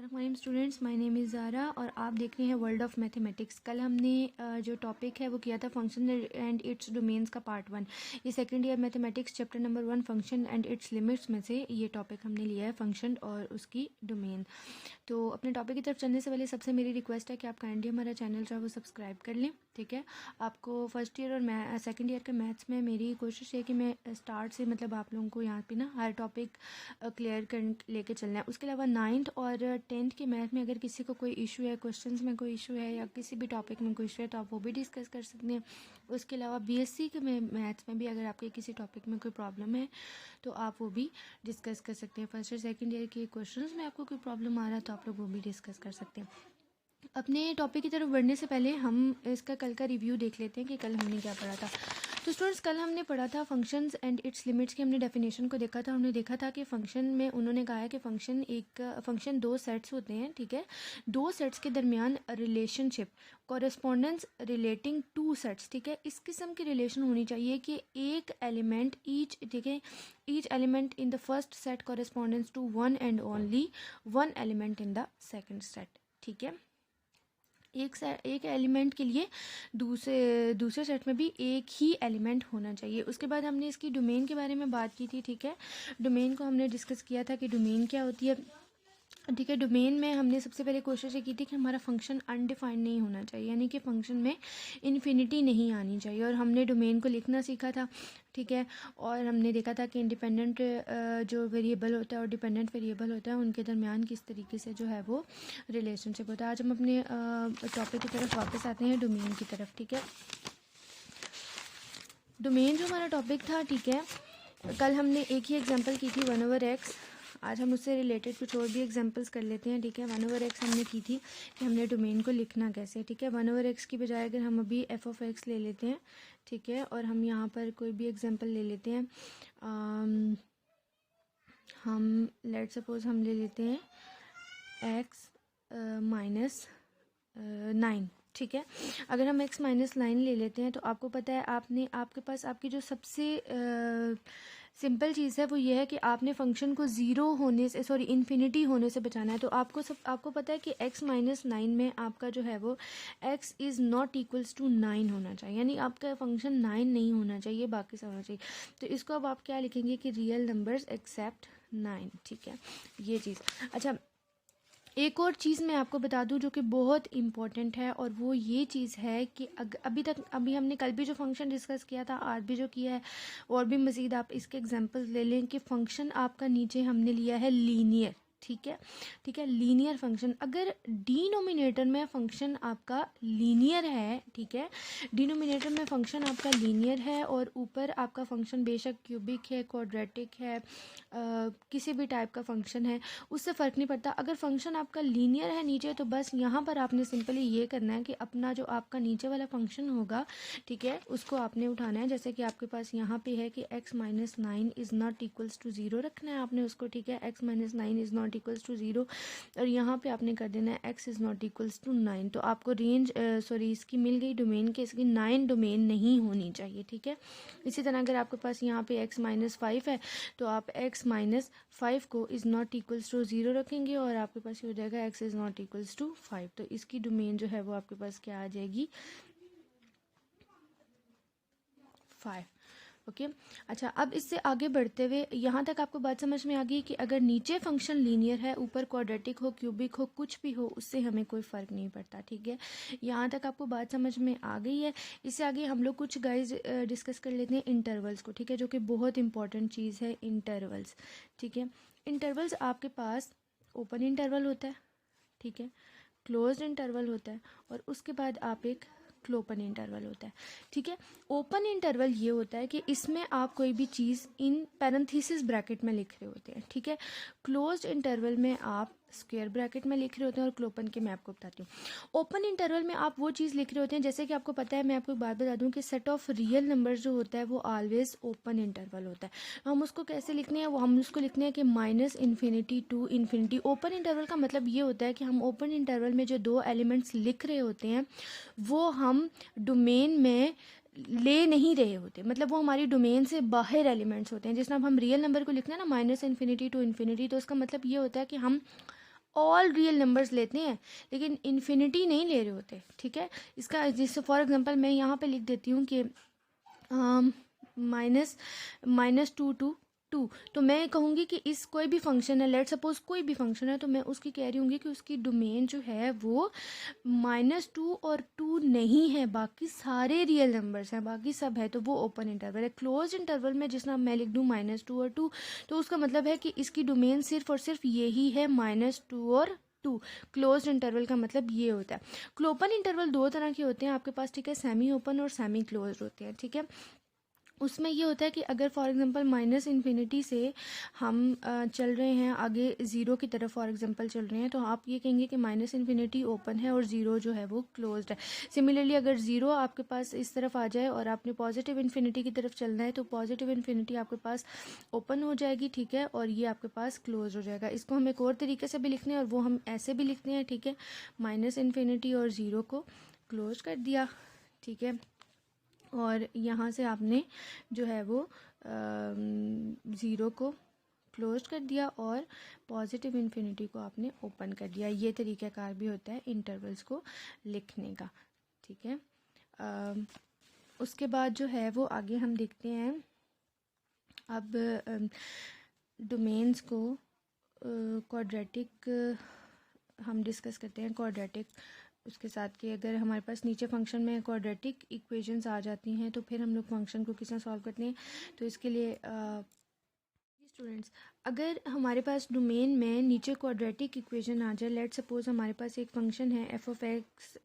बिस्मिल्लाहिर्रहमानिर्रहीम students, my name is Zara और आप देख रहे हैं वर्ल्ड ऑफ मैथमेटिक्स। कल हमने जो टॉपिक है वो किया था फंक्शन एंड इट्स डोमेन्स का पार्ट 1। ये second year mathematics chapter number 1 function and it's limits में से ये टॉपिक हमने लिया है, फंक्शन और उसकी डोमेन। तो अपने टॉपिक की तरफ चलने से पहले सबसे मेरी रिक्वेस्ट है कि आप काइंडली हमारा चैनल जो है वो सब्सक्राइब कर लें, ठीक है। आपको फर्स्ट ईयर और सेकंड ईयर के मैथ्स में मेरी कोशिश है कि मैं स्टार्ट से मतलब आप लोगों को यहाँ पे ना हर टॉपिक क्लियर कर लेके चलना है। उसके अलावा 9th और 10th के मैथ में अगर किसी को कोई इशू है, क्वेश्चंस में कोई इशू है या किसी भी टॉपिक में कोई इशू है तो आप वो भी डिस्कस कर सकते हैं। उसके अलावा बीएससी के मैथ्स में भी अगर आपके किसी टॉपिक में कोई प्रॉब्लम है तो आप वो भी डिस्कस कर सकते हैं। फर्स्ट और सेकंड ईयर के क्वेश्चंस में आपको कोई प्रॉब्लम आ रहा है तो आप लोग वो भी डिस्कस कर सकते हैं। अपने टॉपिक की तरफ बढ़ने से पहले हम इसका कल का रिव्यू देख लेते हैं कि कल हमने क्या पढ़ा था। तो स्टूडेंट्स, कल हमने पढ़ा था फंक्शंस एंड इट्स लिमिट्स की हमने डेफिनेशन को देखा था। हमने देखा था कि फंक्शन में उन्होंने कहा है कि फंक्शन दो सेट्स होते हैं, ठीक है। दो सेट्स के दरमियान relationship correspondence relating two sets, ठीक है। इस किस्म की रिलेशन होनी चाहिए कि एक एलिमेंट ठीक है, each element in the first set correspondence to one and only one element in the second set, ठीक है। एक एलिमेंट के लिए दूसरे सेट में भी एक ही एलिमेंट होना चाहिए। उसके बाद हमने इसकी डोमेन के बारे में बात की थी, ठीक है। डोमेन को हमने डिस्कस किया था कि डोमेन क्या होती है, ठीक है। डोमेन में हमने सबसे पहले कोशिश ये की थी कि हमारा फंक्शन अनडिफाइंड नहीं होना चाहिए, यानी कि फंक्शन में इन्फिनिटी नहीं आनी चाहिए, और हमने डोमेन को लिखना सीखा था, ठीक है। और हमने देखा था कि इंडिपेंडेंट जो वेरिएबल होता है और डिपेंडेंट वेरिएबल होता है उनके दरमियान किस तरीके से जो है वो रिलेशनशिप होता है। आज हम अपने टॉपिक की तरफ वापस आते हैं, डोमेन की तरफ, ठीक है। डोमेन जो हमारा टॉपिक था, ठीक है, कल हमने एक ही एग्जाम्पल की थी 1/x। आज हम उससे रिलेटेड कुछ और भी एग्जांपल्स कर लेते हैं, ठीक है। 1/x हमने की थी कि हमने डोमेन को लिखना कैसे, ठीक है। 1/x की बजाय अगर हम अभी f(x) ले लेते हैं, ठीक है, और हम यहाँ पर कोई भी एग्जांपल ले लेते हैं। हम लेट सपोज हम ले लेते हैं x माइनस 9, ठीक है। अगर हम x माइनस 9 ले लेते हैं तो आपको पता है आपके पास आपकी जो सबसे सिंपल चीज़ है वो ये है कि आपने फंक्शन को इन्फिनिटी होने से बचाना है। तो आपको पता है कि x माइनस 9 में आपका जो है वो x is not equals to 9 होना चाहिए, यानी आपका फंक्शन 9 नहीं होना चाहिए, बाकी सब होना चाहिए। तो इसको अब आप क्या लिखेंगे कि रियल नंबर्स एक्सेप्ट 9, ठीक है, ये चीज़। अच्छा, एक और चीज़ मैं आपको बता दूं जो कि बहुत इम्पॉर्टेंट है, और वो ये चीज़ है कि अभी हमने कल भी जो फंक्शन डिस्कस किया था, आज भी जो किया है, और भी मज़ीद आप इसके एग्जांपल्स ले लें कि फंक्शन आपका नीचे हमने लिया है लीनियर, ठीक है, ठीक है, लीनियर फंक्शन। अगर डिनोमिनेटर में फंक्शन आपका लीनियर है, ठीक है, डिनोमिनेटर में फंक्शन आपका लीनियर है और ऊपर आपका फंक्शन बेशक क्यूबिक है, क्वाड्रेटिक है, किसी भी टाइप का फंक्शन है, उससे फ़र्क नहीं पड़ता। अगर फंक्शन आपका लीनियर है नीचे तो बस यहाँ पर आपने सिंपली ये करना है कि अपना जो आपका नीचे वाला फंक्शन होगा, ठीक है, उसको आपने उठाना है। जैसे कि आपके पास यहाँ पे है कि x minus 9 is not equals to 0 रखना है आपने उसको, ठीक है। x minus 9 is not equals to 0 और यहाँ पे आपने कर देना है x is not equals to 9। तो आपको इसकी मिल गई डोमेन के, इसकी 9 डोमेन नहीं होनी चाहिए, ठीक है। इसी तरह अगर आपके पास यहाँ पे x माइनस 5 है तो आप x माइनस 5 को इज़ नॉट इक्वल्स टू 0 रखेंगे और आपके पास ये हो जाएगा x is not equals to 5। तो इसकी डोमेन जो है वो आपके पास क्या आ जाएगी, 5, ओके। अच्छा, अब इससे आगे बढ़ते हुए यहाँ तक आपको बात समझ में आ गई कि अगर नीचे फंक्शन लीनियर है, ऊपर क्वाड्रेटिक हो, क्यूबिक हो, कुछ भी हो, उससे हमें कोई फ़र्क नहीं पड़ता, ठीक है। यहाँ तक आपको बात समझ में आ गई है। इससे आगे हम लोग कुछ गाइज डिस्कस कर लेते हैं इंटरवल्स को, ठीक है, जो कि बहुत इंपॉर्टेंट चीज़ है, इंटरवल्स, ठीक है। इंटरवल्स आपके पास ओपन इंटरवल होता है, ठीक है, क्लोज्ड इंटरवल होता है, और उसके बाद आप एक क्लोपन इंटरवल होता है, ठीक है। ओपन इंटरवल ये होता है कि इसमें आप कोई भी चीज़ इन पैरेंथेसिस ब्रैकेट में लिख रहे होते हैं, ठीक है। क्लोज्ड इंटरवल में आप स्क्वायर ब्रैकेट में लिख रहे होते हैं, और क्लोपन के मैं आपको बताती हूँ। ओपन इंटरवल में आप वो चीज़ लिख रहे होते हैं, जैसे कि आपको पता है, मैं आपको एक बात बता दूं कि सेट ऑफ रियल नंबर्स जो होता है वो ऑलवेज ओपन इंटरवल होता है। हम उसको कैसे लिखने हैं, वो हम उसको लिखने हैं कि minus infinity to infinity. Open interval का मतलब ये होता है कि हम ओपन इंटरवल में जो दो एलिमेंट्स लिख रहे होते हैं वो हम डोमेन में ले नहीं रहे होते, मतलब वो हमारी डोमेन से बाहर एलिमेंट्स होते हैं। जिस तरह हम रियल नंबर को लिखना है ना, माइनस इन्फिनिटी टू इन्फिनिटी, तो उसका मतलब ये होता है कि हम ऑल रियल नंबर्स लेते हैं लेकिन इन्फिनिटी नहीं ले रहे होते, ठीक है। इसका जैसे फॉर एग्जांपल मैं यहाँ पे लिख देती हूँ कि -2 तो मैं कहूँगी कि इस कोई भी फंक्शन है, लेट सपोज कोई भी फंक्शन है, तो मैं उसकी कह रही हूँगी कि उसकी डोमेन जो है वो -2 और 2 नहीं है, बाकी सारे रियल नंबर्स हैं, बाकी सब है, तो वो ओपन इंटरवल है। क्लोज इंटरवल में जिस मैं लिख दूँ -2 और 2, तो उसका मतलब है कि इसकी डोमेन सिर्फ और सिर्फ यही है -2 और 2। क्लोज इंटरवल का मतलब ये होता है। ओपन इंटरवल दो तरह के होते हैं आपके पास, ठीक है, सेमी ओपन और सेमी क्लोज होते हैं, ठीक है। उसमें ये होता है कि अगर फॉर एग्जांपल माइनस इन्फिनिटी से हम चल रहे हैं आगे ज़ीरो की तरफ फॉर एग्जांपल चल रहे हैं, तो आप ये कहेंगे कि माइनस इन्फिनिटी ओपन है और ज़ीरो जो है वो क्लोज्ड है। सिमिलरली अगर ज़ीरो आपके पास इस तरफ आ जाए और आपने पॉजिटिव इन्फिनिटी की तरफ चलना है, तो पॉजिटिव इन्फिनिटी आपके पास ओपन हो जाएगी, ठीक है, और ये आपके पास क्लोज हो जाएगा। इसको हम एक और तरीके से भी लिखते हैं और वो हम ऐसे भी लिखते हैं, ठीक है, माइनस इन्फिनिटी और ज़ीरो को क्लोज कर दिया, ठीक है, और यहाँ से आपने जो है वो ज़ीरो को क्लोज कर दिया और पॉजिटिव इन्फिनिटी को आपने ओपन कर दिया। ये तरीक़ाकार भी होता है इंटरवल्स को लिखने का, ठीक है। उसके बाद जो है वो आगे हम देखते हैं अब डोमेन्स को क्वाड्रेटिक हम डिस्कस करते हैं। क्वाड्रेटिक उसके साथ कि अगर हमारे पास नीचे फंक्शन में क्वाड्रेटिक इक्वेशंस आ जाती हैं तो फिर हम लोग फंक्शन को किस तरह सॉल्व करते हैं। तो इसके लिए स्टूडेंट्स, अगर हमारे पास डोमेन में नीचे क्वाड्रेटिक इक्वेशन आ जाए, लेट सपोज हमारे पास एक फंक्शन है f of x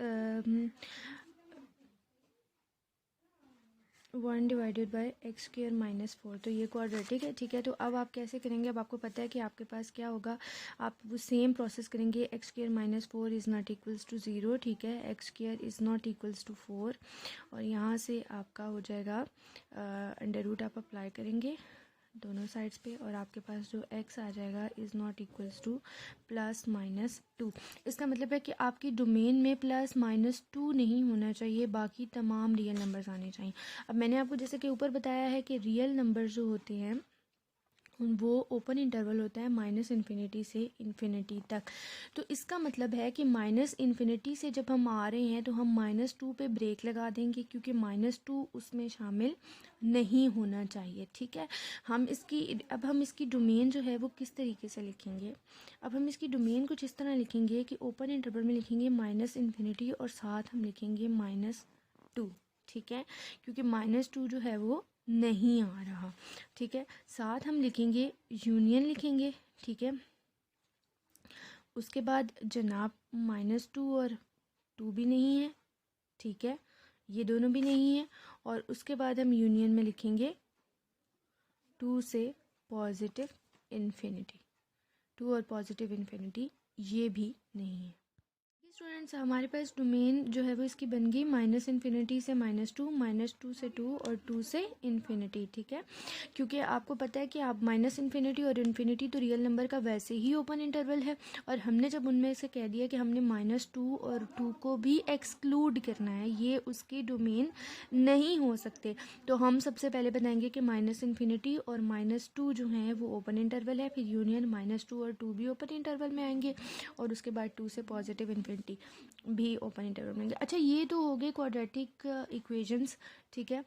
1 divided by x square -4, तो ये क्वाड्रेटिक है, ठीक है। तो अब आप कैसे करेंगे, अब आपको पता है कि आपके पास क्या होगा, आप वो सेम प्रोसेस करेंगे। X square -4 is not equals to 0, ठीक है, x square is not equals to 4, और यहाँ से आपका हो जाएगा अंडर रूट आप अप्लाई करेंगे दोनों साइड्स पे, और आपके पास जो x आ जाएगा इज़ नॉट इक्वल्स टू +-2। इसका मतलब है कि आपकी डोमेन में +-2 नहीं होना चाहिए, बाकी तमाम रियल नंबर्स आने चाहिए। अब मैंने आपको जैसे कि ऊपर बताया है कि रियल नंबर जो होते हैं वो ओपन इंटरवल होता है माइनस इन्फिनिटी से इन्फिनिटी तक। तो इसका मतलब है कि माइनस इन्फिनिटी से जब हम आ रहे हैं तो हम -2 पे ब्रेक लगा देंगे, क्योंकि -2 उसमें शामिल नहीं होना चाहिए, ठीक है। अब हम इसकी डोमेन जो है वो किस तरीके से लिखेंगे। अब हम इसकी डोमेन कुछ इस तरह लिखेंगे कि ओपन इंटरवल में लिखेंगे माइनस इन्फिनिटी और साथ हम लिखेंगे -2, ठीक है, क्योंकि -2 जो है वो नहीं आ रहा, ठीक है। साथ हम लिखेंगे यूनियन लिखेंगे, ठीक है। उसके बाद जनाब -2 और 2 भी नहीं है, ठीक है, ये दोनों भी नहीं है, और उसके बाद हम यूनियन में लिखेंगे 2 से पॉजिटिव इन्फिनिटी, 2 और पॉजिटिव इन्फिनिटी ये भी नहीं है। स्टूडेंट्स, हमारे पास डोमेन जो है वो इसकी बन गई माइनस इन्फिनिटी से -2 से 2 और 2 से इन्फिनिटी, ठीक है। क्योंकि आपको पता है कि आप माइनस इन्फिनिटी और इन्फिनिटी तो रियल नंबर का वैसे ही ओपन इंटरवल है, और हमने जब उनमें से कह दिया कि हमने -2 और 2 को भी एक्सक्लूड करना है, ये उसकी डोमेन नहीं हो सकते, तो हम सबसे पहले बताएंगे कि माइनस इन्फिनिटी और -2 जो हैं वो ओपन इंटरवल है, फिर यूनियन -2 और 2 भी ओपन इंटरवल में आएंगे, और उसके बाद 2 से पॉजिटिव इन्फिनिटी भी ओपन इंटरवल में। अच्छा, ये तो हो गए क्वाड्रेटिक इक्वेशंस, ठीक है।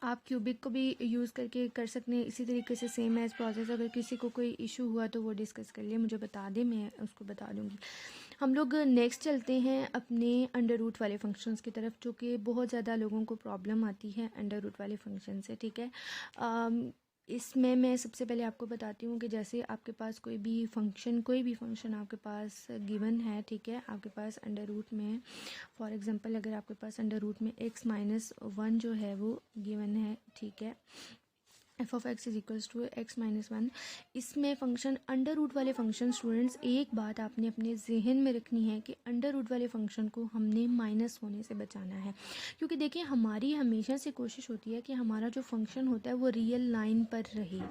आप क्यूबिक को भी यूज़ करके कर सकते हैं इसी तरीके से, सेम एज प्रोसेस। अगर किसी को कोई इशू हुआ तो वो डिस्कस कर लिए, मुझे बता दें, मैं उसको बता दूंगी। हम लोग नेक्स्ट चलते हैं अपने अंडर रूट वाले फंक्शंस की तरफ, जो कि बहुत ज़्यादा लोगों को प्रॉब्लम आती है अंडर रूट वाले फंक्शन से, ठीक है। इसमें मैं सबसे पहले आपको बताती हूँ कि जैसे आपके पास कोई भी फंक्शन आपके पास गिवन है, ठीक है, आपके पास अंडर रूट में, फॉर एग्जांपल अगर आपके पास अंडर रूट में x-1 जो है वो गिवन है, ठीक है, f of x is equals to x-1, इसमें फंक्शन अंडर रूट वाले फंक्शन, स्टूडेंट्स एक बात आपने अपने जहन में रखनी है कि अंडर रूट वाले फंक्शन को हमने माइनस होने से बचाना है, क्योंकि देखिए हमारी हमेशा से कोशिश होती है कि हमारा जो फंक्शन होता है वो रियल लाइन पर रहे,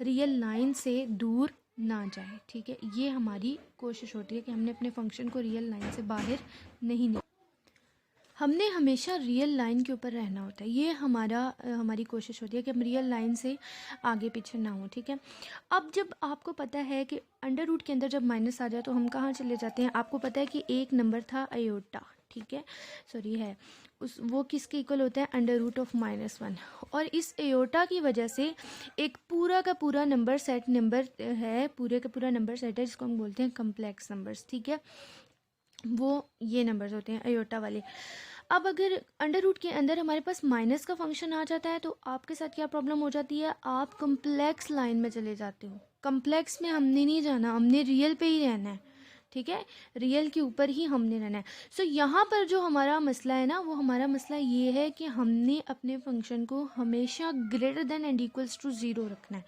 रियल लाइन से दूर ना जाए, ठीक है। ये हमारी कोशिश होती है कि हमने अपने फंक्शन को रियल लाइन से बाहर नहीं हमने हमेशा रियल लाइन के ऊपर रहना होता है, ये हमारी कोशिश होती है कि हम रियल लाइन से आगे पीछे ना हो, ठीक है। अब जब आपको पता है कि अंडर रूट के अंदर जब माइनस आ जाए तो हम कहाँ चले जाते हैं, आपको पता है कि एक नंबर था अयोटा, ठीक है, सॉरी है वो किसके इक्वल होता है, अंडर रूट ऑफ -1, और इस एयोटा की वजह से एक पूरा का पूरा नंबर सेट नंबर है, पूरे का पूरा नंबर सेट है जिसको हम बोलते हैं कम्प्लेक्स नंबर्स, ठीक है, वो ये नंबर्स होते हैं अयोटा वाले। अब अगर अंडर रूट के अंदर हमारे पास माइनस का फंक्शन आ जाता है तो आपके साथ क्या प्रॉब्लम हो जाती है, आप कम्प्लेक्स लाइन में चले जाते हो। कम्प्लेक्स में हमने नहीं जाना, हमने रियल पे ही रहना है, ठीक है, रियल के ऊपर ही हमने रहना है। सो यहाँ पर जो हमारा मसला है ना, वो हमारा मसला ये है कि हमने अपने फंक्शन को हमेशा greater than and equals to 0 रखना है,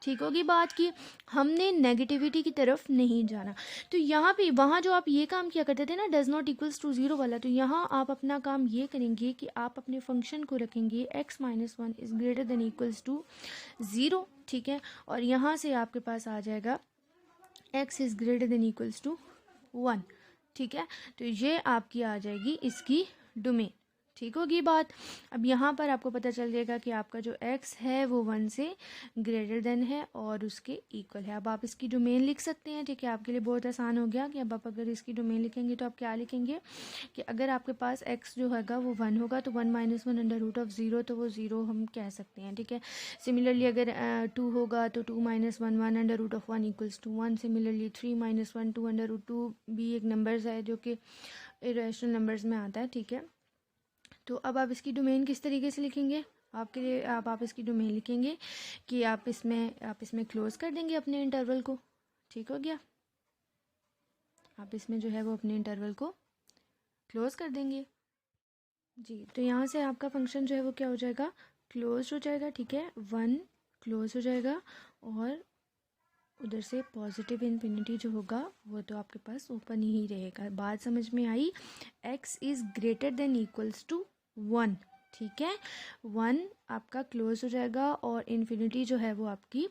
ठीक होगी बात की, हमने नेगेटिविटी की तरफ नहीं जाना। तो यहाँ पे वहाँ जो आप ये काम किया करते थे ना, डज नॉट इक्वल्स टू 0 वाला, तो यहाँ आप अपना काम ये करेंगे कि आप अपने फंक्शन को रखेंगे x-1 is greater than equals to 0, ठीक है, और यहाँ से आपके पास आ जाएगा x is greater than equals to 1, ठीक है, तो ये आपकी आ जाएगी इसकी डोमेन, ठीक होगी बात। अब यहाँ पर आपको पता चल जाएगा कि आपका जो x है वो 1 से ग्रेटर देन है और उसके इक्वल है। अब आप इसकी डोमेन लिख सकते हैं, ठीक है, आपके लिए बहुत आसान हो गया कि अब आप अगर इसकी डोमेन लिखेंगे तो आप क्या लिखेंगे कि अगर आपके पास x जो हैगा वो 1 होगा तो 1 - 1 अंडर रूट ऑफ 0, तो वो 0 हम कह सकते हैं, ठीक है। सिमिलरली अगर 2 होगा तो 2 - 1 1 under root of 1 equals to 1। Similarly 3 - 1 2 under root 2 भी एक नंबर्स है जो कि इरेशनल नंबर्स में आता है, ठीक है। तो अब आप इसकी डोमेन किस तरीके से लिखेंगे, आपके लिए आप इसकी डोमेन लिखेंगे कि आप इसमें क्लोज कर देंगे अपने इंटरवल को, ठीक हो गया, आप इसमें जो है वो अपने इंटरवल को क्लोज कर देंगे जी। तो यहाँ से आपका फंक्शन जो है वो क्या हो जाएगा, क्लोज हो जाएगा, ठीक है, 1 क्लोज हो जाएगा और उधर से पॉजिटिव इन्फिनिटी जो होगा वो तो आपके पास ओपन ही रहेगा। बात समझ में आई, x is greater than equals to 1, ठीक है, 1 आपका क्लोज हो जाएगा और इन्फिनिटी जो है वो आपकी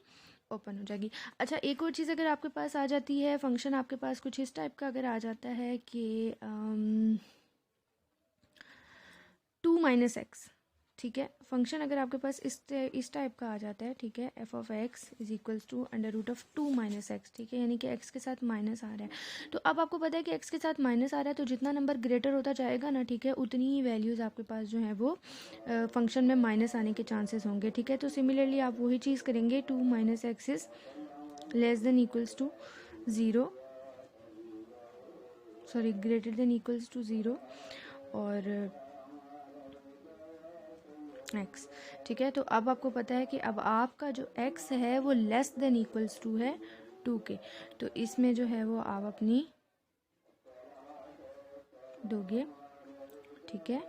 ओपन हो जाएगी। अच्छा, एक और चीज़ अगर आपके पास आ जाती है, फंक्शन आपके पास कुछ इस टाइप का अगर आ जाता है कि 2 - x, ठीक है, फंक्शन अगर आपके पास इस टाइप का आ जाता है, ठीक है, f of x is equals to under root of 2 - x, ठीक है, यानी कि x के साथ माइनस आ रहा है। तो अब आपको पता है कि x के साथ माइनस आ रहा है तो जितना नंबर ग्रेटर होता जाएगा ना, ठीक है, उतनी ही वैल्यूज़ आपके पास जो है वो फंक्शन में माइनस आने के चांसेस होंगे, ठीक है। तो सिमिलरली आप वही चीज़ करेंगे, 2 - x is less than equals to 0, sorry greater than equals to 0 और x, ठीक है। तो अब आपको पता है कि अब आपका जो x है वो लेस देन इक्वल्स टू है 2 के, तो इसमें जो है वो आप अपनी दोगे, ठीक है,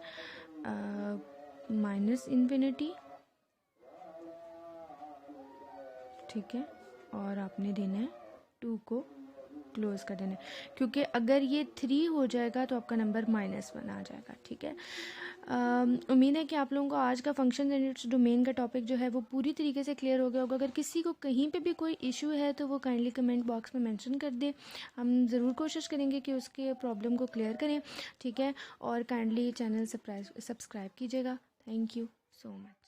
माइनस इन्फिनिटी, ठीक है, और आपने देना है 2 को क्लोज कर देना है, क्योंकि अगर ये 3 हो जाएगा तो आपका नंबर -1 आ जाएगा, ठीक है। उम्मीद है कि आप लोगों को आज का फंक्शन एंड इट्स डोमेन का टॉपिक जो है वो पूरी तरीके से क्लियर हो गया होगा। अगर किसी को कहीं पे भी कोई इशू है तो वो काइंडली कमेंट बॉक्स में मेंशन कर दे, हम ज़रूर कोशिश करेंगे कि उसके प्रॉब्लम को क्लियर करें, ठीक है, और काइंडली चैनल सब्सक्राइब कीजिएगा। Thank you so much.